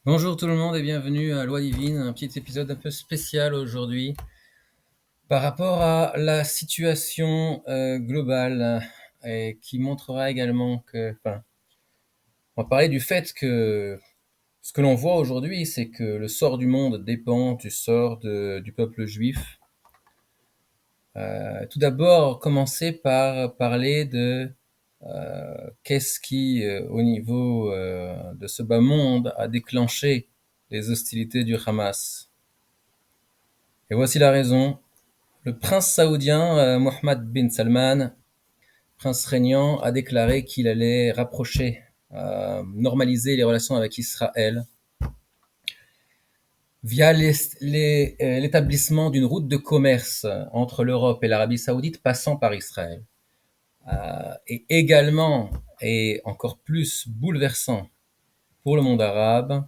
Bonjour tout le monde et bienvenue à Loi Divine, un petit épisode un peu spécial aujourd'hui par rapport à la situation globale et qui montrera également on va parler du fait que ce que l'on voit aujourd'hui, c'est que le sort du monde dépend du sort du peuple juif. Tout d'abord, commencer par parler de qu'est-ce qui, au niveau de ce bas monde, a déclenché les hostilités du Hamas. Et voici la raison. Le prince saoudien Mohammed bin Salman, prince régnant, a déclaré qu'il allait rapprocher, normaliser les relations avec Israël via l'établissement d'une route de commerce entre l'Europe et l'Arabie saoudite passant par Israël. Et également, et encore plus bouleversant pour le monde arabe,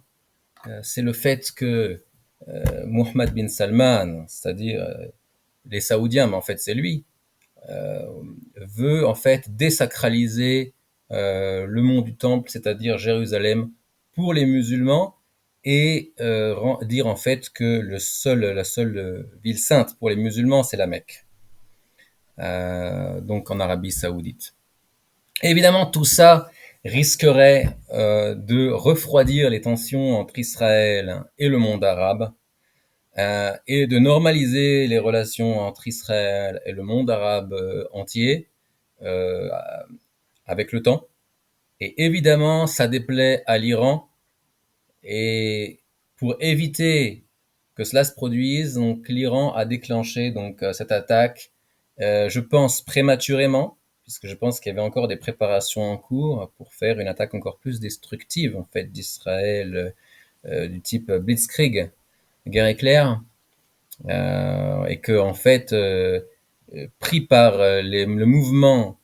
c'est le fait que Mohammed bin Salman, c'est-à-dire les Saoudiens, mais en fait c'est lui, euh, veut en fait désacraliser le mont du Temple, c'est-à-dire Jérusalem, pour les musulmans et dire en fait que la seule ville sainte pour les musulmans, c'est la Mecque, donc en Arabie Saoudite. Et évidemment, tout ça risquerait de refroidir les tensions entre Israël et le monde arabe, et de normaliser les relations entre Israël et le monde arabe entier euh, avec le temps. Et évidemment, ça déplaît à l'Iran. Et pour éviter que cela se produise, donc l'Iran a déclenché donc cette attaque, je pense prématurément, puisque je pense qu'il y avait encore des préparations en cours pour faire une attaque encore plus destructive en fait d'Israël, du type Blitzkrieg, guerre éclair, et que en fait, pris par le mouvement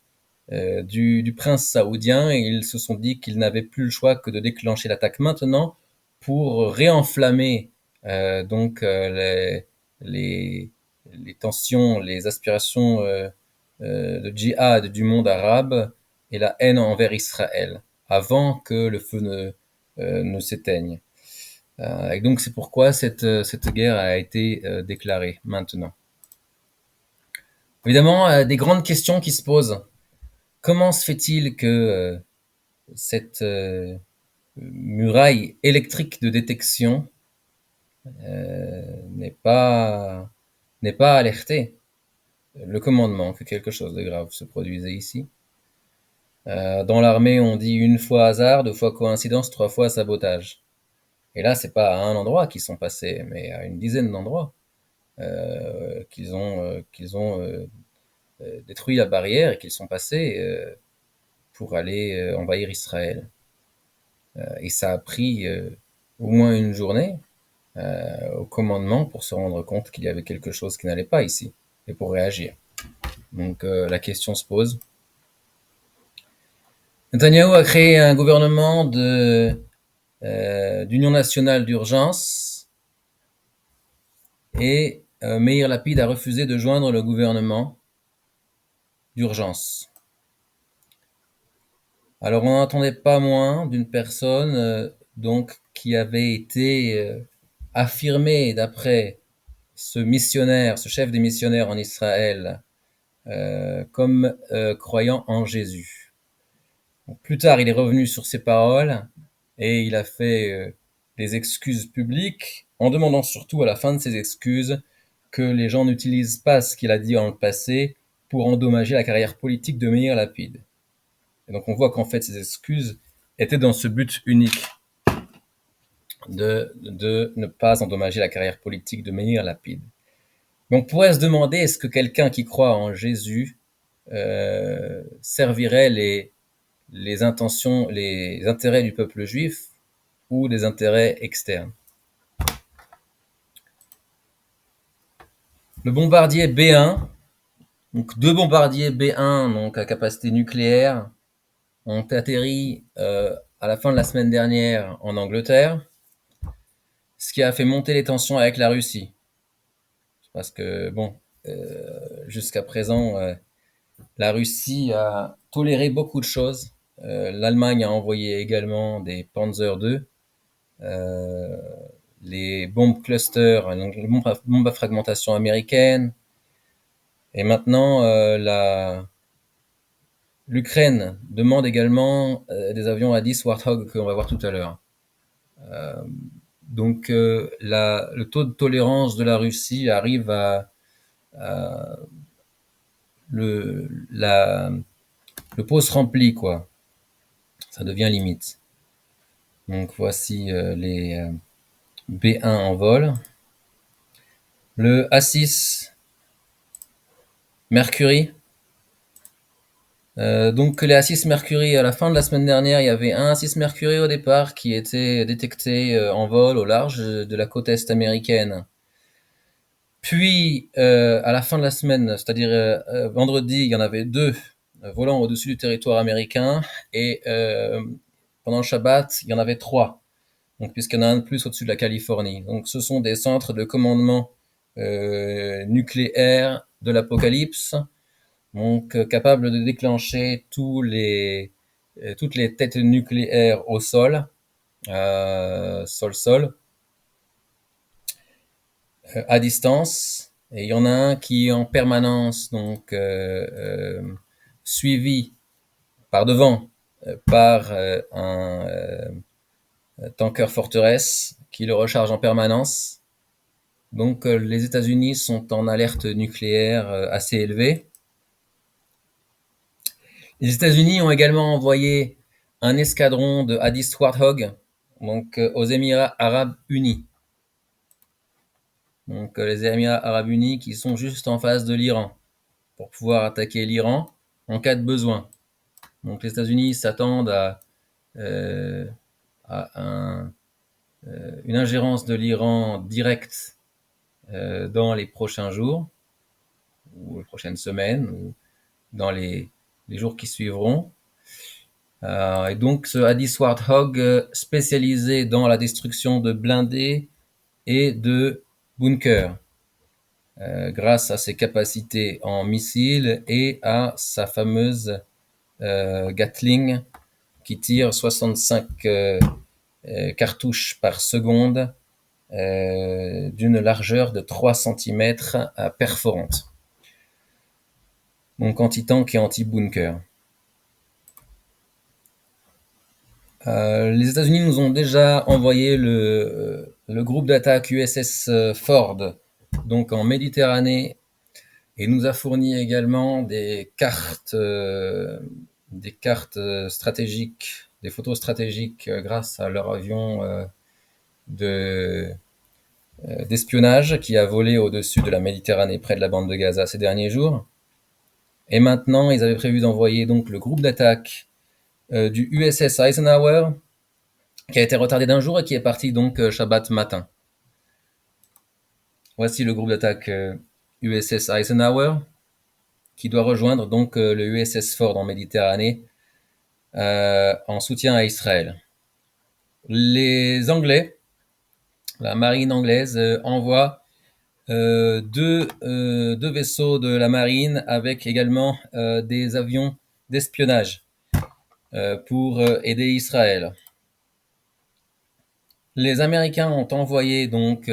du prince saoudien, et ils se sont dit qu'ils n'avaient plus le choix que de déclencher l'attaque maintenant pour réenflammer donc les, les tensions, les aspirations de djihad du monde arabe et la haine envers Israël avant que le feu ne s'éteigne. Et donc c'est pourquoi cette guerre a été déclarée maintenant. Évidemment, des grandes questions qui se posent. Comment se fait-il que cette muraille électrique de détection n'est pas n'est pas alertée? Le commandement que quelque chose de grave se produisait ici. Dans l'armée, on dit une fois hasard, deux fois coïncidence, trois fois sabotage. Et là, c'est pas à un endroit qu'ils sont passés, mais à une dizaine d'endroits qu'ils ont détruit la barrière et qu'ils sont passés pour aller envahir Israël. Et ça a pris au moins une journée au commandement pour se rendre compte qu'il y avait quelque chose qui n'allait pas ici et pour réagir. Donc la question se pose. Netanyahou a créé un gouvernement d'union nationale d'urgence et Meir Lapid a refusé de joindre le gouvernement d'urgence. Alors on n'entendait pas moins d'une personne donc qui avait été affirmée d'après ce missionnaire, ce chef des missionnaires en Israël, comme croyant en Jésus. Donc, plus tard, il est revenu sur ses paroles et il a fait des excuses publiques en demandant surtout à la fin de ses excuses que les gens n'utilisent pas ce qu'il a dit en le passé pour endommager la carrière politique de Meir Lapid. Et donc on voit qu'en fait ces excuses étaient dans ce but unique de ne pas endommager la carrière politique de Meir Lapid. Mais on pourrait se demander, est-ce que quelqu'un qui croit en Jésus servirait les intentions, les intérêts du peuple juif ou des intérêts externes? Le bombardier B1, donc deux bombardiers B1 donc à capacité nucléaire, ont atterri à la fin de la semaine dernière en Angleterre, ce qui a fait monter les tensions avec la Russie. Parce que, bon, jusqu'à présent, la Russie a toléré beaucoup de choses. L'Allemagne a envoyé également des Panzer II. les bombes cluster, donc les bombes à fragmentation américaines. Et maintenant, l'Ukraine demande également des avions à 10 Warthog qu'on va voir tout à l'heure. Donc le taux de tolérance de la Russie arrive à le pot se remplit, quoi. Ça devient limite. Donc voici les B1 en vol. Le A6 Mercury. Donc les A6 Mercury, à la fin de la semaine dernière, il y avait un A6 Mercury au départ qui était détecté en vol au large de la côte est américaine. Puis à la fin de la semaine, c'est-à-dire vendredi, il y en avait deux volant au-dessus du territoire américain, et pendant le Shabbat, il y en avait trois. Donc puisqu'il y en a un de plus au-dessus de la Californie. Donc ce sont des centres de commandement nucléaire de l'apocalypse, donc capable de déclencher toutes les têtes nucléaires au sol, sol, à distance. Et il y en a un qui est en permanence, donc suivi par devant par un tanker forteresse qui le recharge en permanence. Donc les États-Unis sont en alerte nucléaire assez élevée. Les États-Unis ont également envoyé un escadron de A-10 Warthog, donc aux Émirats arabes unis. Donc les Émirats arabes unis qui sont juste en face de l'Iran pour pouvoir attaquer l'Iran en cas de besoin. Donc les États-Unis s'attendent à une ingérence de l'Iran directe dans les prochains jours ou les prochaines semaines ou dans les jours qui suivront. Et donc ce A-10 Warthog spécialisé dans la destruction de blindés et de bunkers, grâce à ses capacités en missiles et à sa fameuse Gatling qui tire 65 cartouches par seconde d'une largeur de 3 cm perforante. Donc anti-tank et anti-bunker. Les États-Unis nous ont déjà envoyé le groupe d'attaque USS Ford, donc en Méditerranée, et nous a fourni également des cartes stratégiques, des photos stratégiques grâce à leur avion d'espionnage qui a volé au-dessus de la Méditerranée près de la bande de Gaza ces derniers jours. Et maintenant, ils avaient prévu d'envoyer donc le groupe d'attaque du USS Eisenhower, qui a été retardé d'un jour et qui est parti donc Shabbat matin. Voici le groupe d'attaque USS Eisenhower, qui doit rejoindre donc le USS Ford en Méditerranée en soutien à Israël. Les Anglais, la marine anglaise, envoie deux vaisseaux de la marine avec également des avions d'espionnage pour aider Israël. Les Américains ont envoyé donc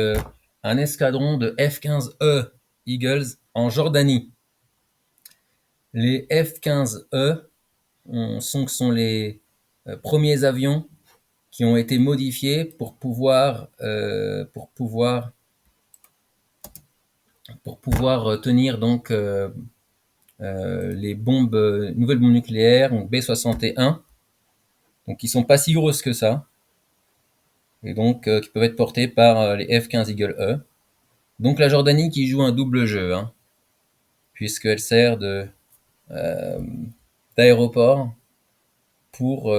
un escadron de F-15E Eagles en Jordanie. Les F-15E sont les premiers avions qui ont été modifiés pour pouvoir tenir donc les nouvelles bombes nucléaires, donc B-61, donc qui sont pas si grosses que ça, et donc qui peuvent être portées par les F-15 Eagle E. Donc la Jordanie qui joue un double jeu, puisqu'elle sert d'aéroport pour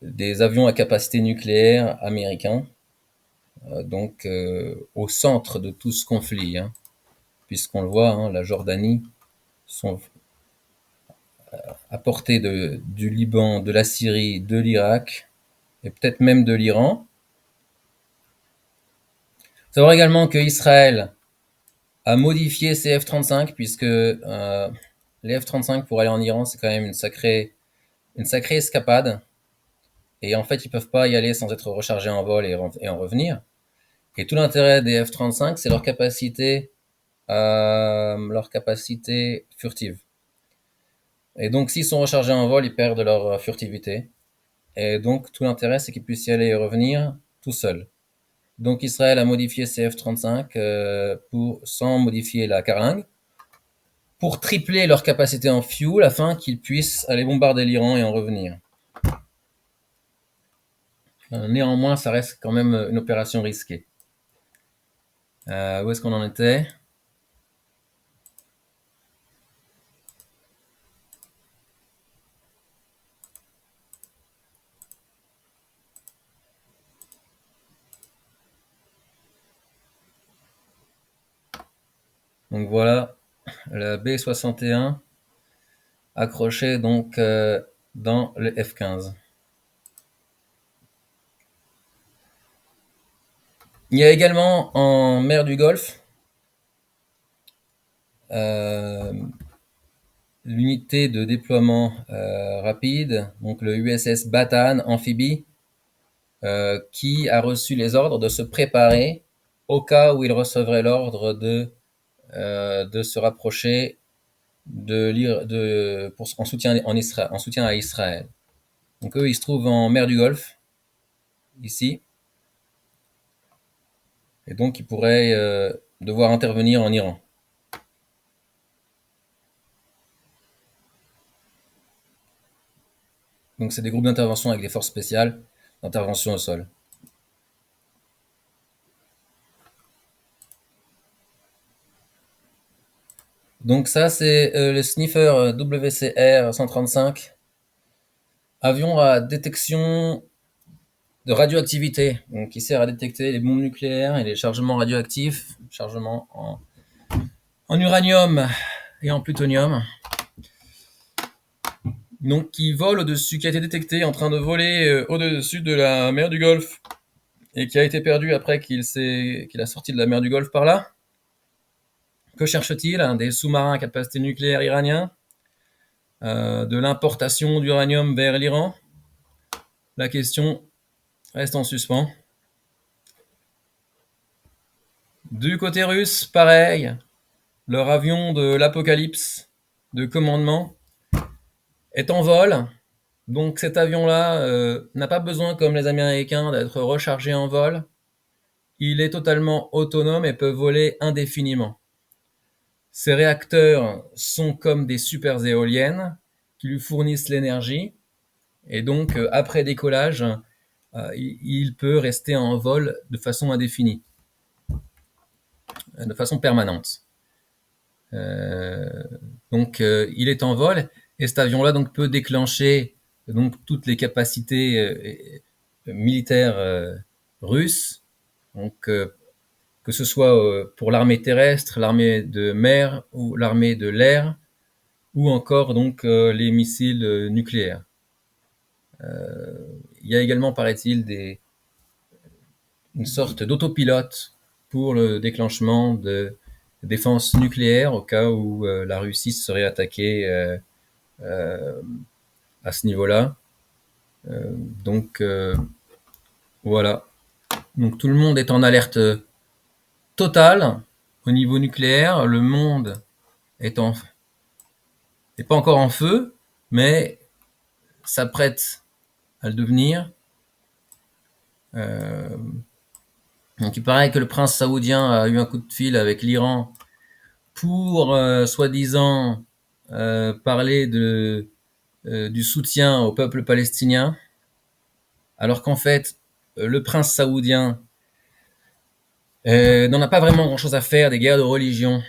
des avions à capacité nucléaire américains, donc au centre de tout ce conflit, puisqu'on le voit, la Jordanie sont à portée du Liban, de la Syrie, de l'Irak et peut-être même de l'Iran. Savoir également que Israël a modifié ses F-35, puisque les F-35 pour aller en Iran, c'est quand même une sacrée escapade. et en fait, ils peuvent pas y aller sans être rechargés en vol et en revenir. Et tout l'intérêt des F-35, c'est leur capacité furtive. Et donc, s'ils sont rechargés en vol, ils perdent leur furtivité. Et donc, tout l'intérêt, c'est qu'ils puissent y aller et revenir tout seuls. Donc, Israël a modifié ses F-35 sans modifier la carlingue, pour tripler leur capacité en fuel afin qu'ils puissent aller bombarder l'Iran et en revenir. Néanmoins, ça reste quand même une opération risquée. Où est-ce qu'on en était? Donc voilà, la B-61 accrochée donc dans le F-15. Il y a également en mer du Golfe l'unité de déploiement rapide, donc le USS Bataan amphibie, qui a reçu les ordres de se préparer au cas où il recevrait l'ordre de se rapprocher en soutien à Israël. Donc eux, ils se trouvent en mer du Golfe, ici, et donc ils pourraient devoir intervenir en Iran. Donc c'est des groupes d'intervention avec des forces spéciales d'intervention au sol. Donc ça, c'est le sniffer WCR-135, avion à détection de radioactivité, donc qui sert à détecter les bombes nucléaires et les chargements radioactifs, chargements en uranium et en plutonium. Donc qui vole au-dessus, qui a été détecté en train de voler au-dessus de la mer du Golfe et qui a été perdu après qu'il a sorti de la mer du Golfe par là. Que cherche-t-il? Des sous-marins à capacité nucléaire iraniens, de l'importation d'uranium vers l'Iran? La question reste en suspens. Du côté russe, pareil, leur avion de l'Apocalypse de commandement est en vol. Donc cet avion-là n'a pas besoin, comme les Américains, d'être rechargé en vol. Il est totalement autonome et peut voler indéfiniment. Ces réacteurs sont comme des super éoliennes qui lui fournissent l'énergie. Et donc, après décollage, il peut rester en vol de façon indéfinie, de façon permanente. Donc, il est en vol et cet avion-là donc peut déclencher donc toutes les capacités militaires russes. Donc, que ce soit pour l'armée terrestre, l'armée de mer ou l'armée de l'air, ou encore donc les missiles nucléaires. Il y a également, paraît-il, une sorte d'autopilote pour le déclenchement de défense nucléaire au cas où la Russie serait attaquée à ce niveau-là. Donc voilà. Donc tout le monde est en alerte totale au niveau nucléaire. Le monde n'est pas encore en feu, mais s'apprête à le devenir. Donc il paraît que le prince saoudien a eu un coup de fil avec l'Iran pour soi-disant parler du soutien au peuple palestinien, alors qu'en fait le prince saoudien n'en a pas vraiment grand-chose à faire des guerres de religion.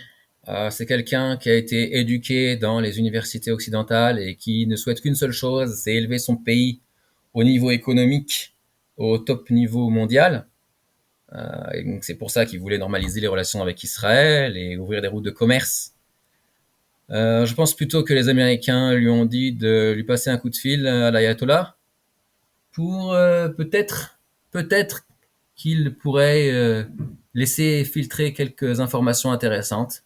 C'est quelqu'un qui a été éduqué dans les universités occidentales et qui ne souhaite qu'une seule chose, c'est élever son pays au niveau économique, au top niveau mondial. Et donc c'est pour ça qu'il voulait normaliser les relations avec Israël et ouvrir des routes de commerce. Je pense plutôt que les Américains lui ont dit de lui passer un coup de fil à l'ayatollah pour peut-être qu'il pourrait laisser filtrer quelques informations intéressantes.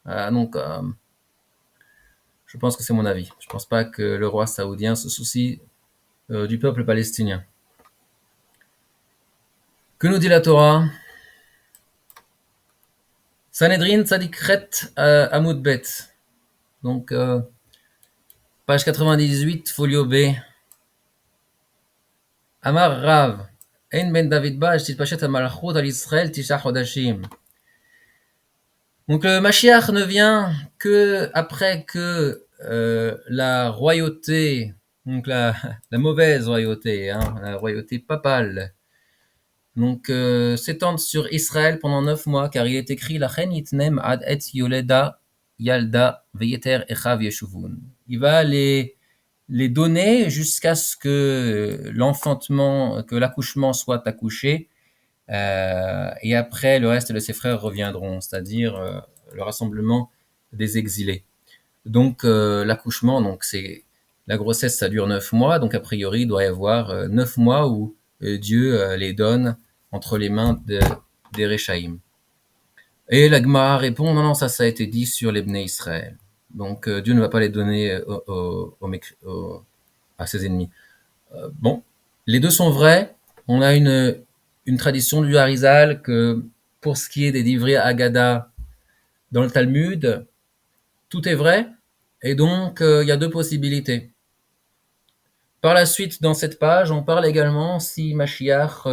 Donc je pense que c'est mon avis. Je pense pas que le roi saoudien se soucie du peuple palestinien. Que nous dit la Torah? Sanhedrin Tzadik Chet Amoud Bet. Donc, page 98, folio B. Amar Rav, Ein ben David ba titpashet hamalchut al Israël tisha chodashim. Donc le Mashiach ne vient que après que la royauté, donc la mauvaise royauté, la royauté papale, donc s'étende sur Israël pendant 9 mois, car il est écrit la chen yitnem ad et yoleda yalda veyeter echav yeshuvun. Il va les donner jusqu'à ce que l'enfantement, que l'accouchement soit accouché, et après le reste de ses frères reviendront, c'est-à-dire le rassemblement des exilés. Donc l'accouchement, donc c'est la grossesse, ça dure 9 mois, donc a priori il doit y avoir 9 mois où Dieu les donne entre les mains des Réchaïm. Et la Gemara répond non, ça a été dit sur les Bnei Israël. Donc Dieu ne va pas les donner à ses ennemis. Bon, les deux sont vrais. On a une tradition du Harizal que pour ce qui est des livrets Agada dans le Talmud, tout est vrai. Et donc, il y a deux possibilités. Par la suite, dans cette page, on parle également si Mashiach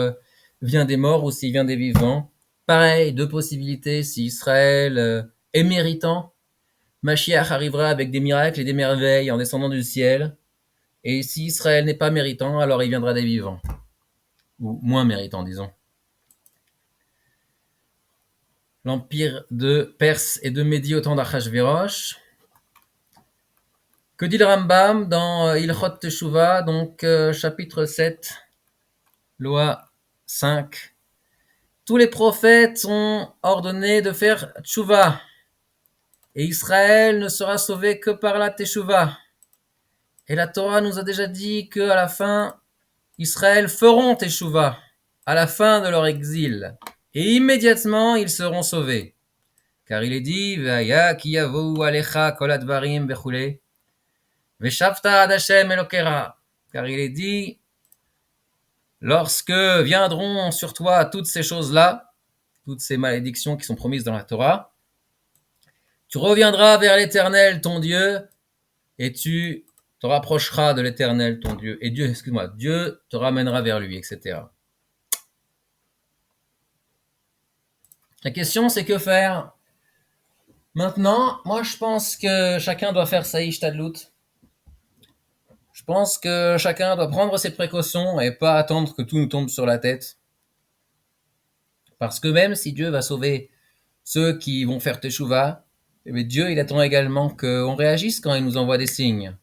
vient des morts ou s'il vient des vivants. Pareil, deux possibilités. Si Israël est méritant, Mashiach arrivera avec des miracles et des merveilles en descendant du ciel. Et si Israël n'est pas méritant, alors il viendra des vivants. Ou moins méritant, disons. L'empire de Perse et de Médie au temps d'Achashverosh. Que dit le Rambam dans Ilchot Teshuvah, donc chapitre 7, loi 5. Tous les prophètes ont ordonné de faire Teshuvah, et Israël ne sera sauvé que par la Teshuvah. Et la Torah nous a déjà dit qu'à la fin, Israël feront Teshuvah, à la fin de leur exil, et immédiatement ils seront sauvés. Car il est dit, Ve'aya ki yavou alecha kol advarim bechule, ve'shavta ad Hashem elokera. Car il est dit, lorsque viendront sur toi toutes ces choses-là, toutes ces malédictions qui sont promises dans la Torah, tu reviendras vers l'Éternel, ton Dieu, et tu te rapprocheras de l'Éternel, ton Dieu. Et Dieu te ramènera vers lui, etc. La question, c'est que faire? Maintenant, moi, je pense que chacun doit faire sa ishtadlout. Je pense que chacun doit prendre ses précautions et pas attendre que tout nous tombe sur la tête. Parce que même si Dieu va sauver ceux qui vont faire teshuva, Dieu, il attend également qu'on réagisse quand il nous envoie des signes.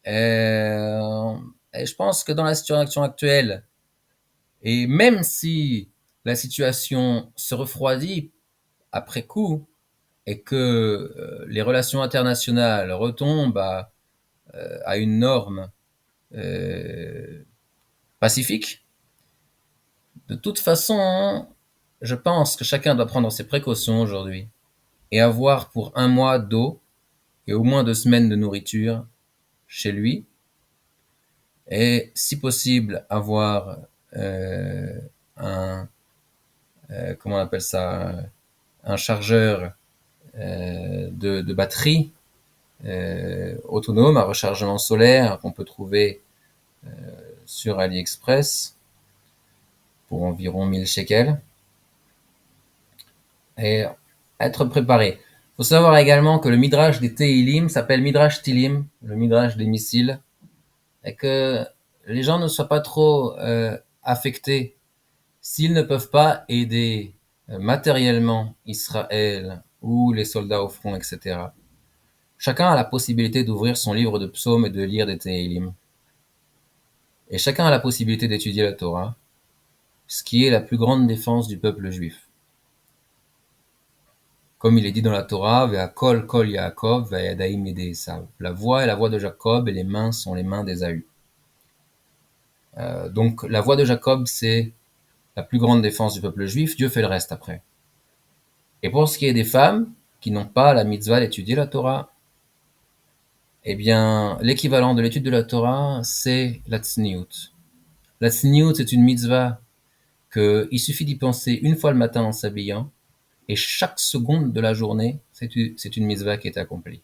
Et je pense que dans la situation actuelle, et même si la situation se refroidit après coup, et que les relations internationales retombent à une norme pacifique, de toute façon, je pense que chacun doit prendre ses précautions aujourd'hui et avoir pour 1 mois d'eau et au moins 2 semaines de nourriture chez lui, et si possible avoir un comment on appelle ça, un chargeur de batterie autonome, un rechargement solaire qu'on peut trouver sur AliExpress pour environ 1000 shekels, et être préparé. Il faut savoir également que le midrash des Tehilim s'appelle midrash Tilim, le midrash des missiles, et que les gens ne soient pas trop affectés s'ils ne peuvent pas aider matériellement Israël ou les soldats au front, etc. Chacun a la possibilité d'ouvrir son livre de psaumes et de lire des Tehilim. Et chacun a la possibilité d'étudier la Torah, ce qui est la plus grande défense du peuple juif. Comme il est dit dans la Torah, Ve'akol kol Yaakov ve'yadaim yedei Esav. La voix est la voix de Jacob et les mains sont les mains d'Ésaü. Donc la voix de Jacob, c'est la plus grande défense du peuple juif. Dieu fait le reste après. Et pour ce qui est des femmes qui n'ont pas la mitzvah d'étudier la Torah, Eh bien, l'équivalent de l'étude de la Torah, c'est la tzniut. La tzniut, c'est une mitzvah qu'il suffit d'y penser une fois le matin en s'habillant, et chaque seconde de la journée, c'est une mitzvah qui est accomplie,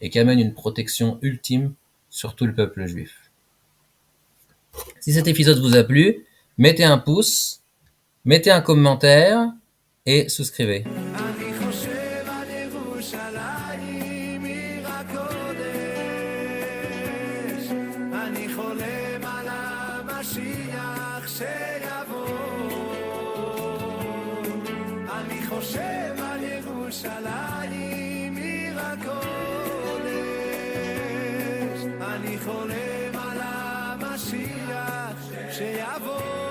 et qui amène une protection ultime sur tout le peuple juif. Si cet épisode vous a plu, mettez un pouce, mettez un commentaire, et souscrivez. אני חושב על ירושלים עיר הקודש, אני חולם על המשיח שיבוא.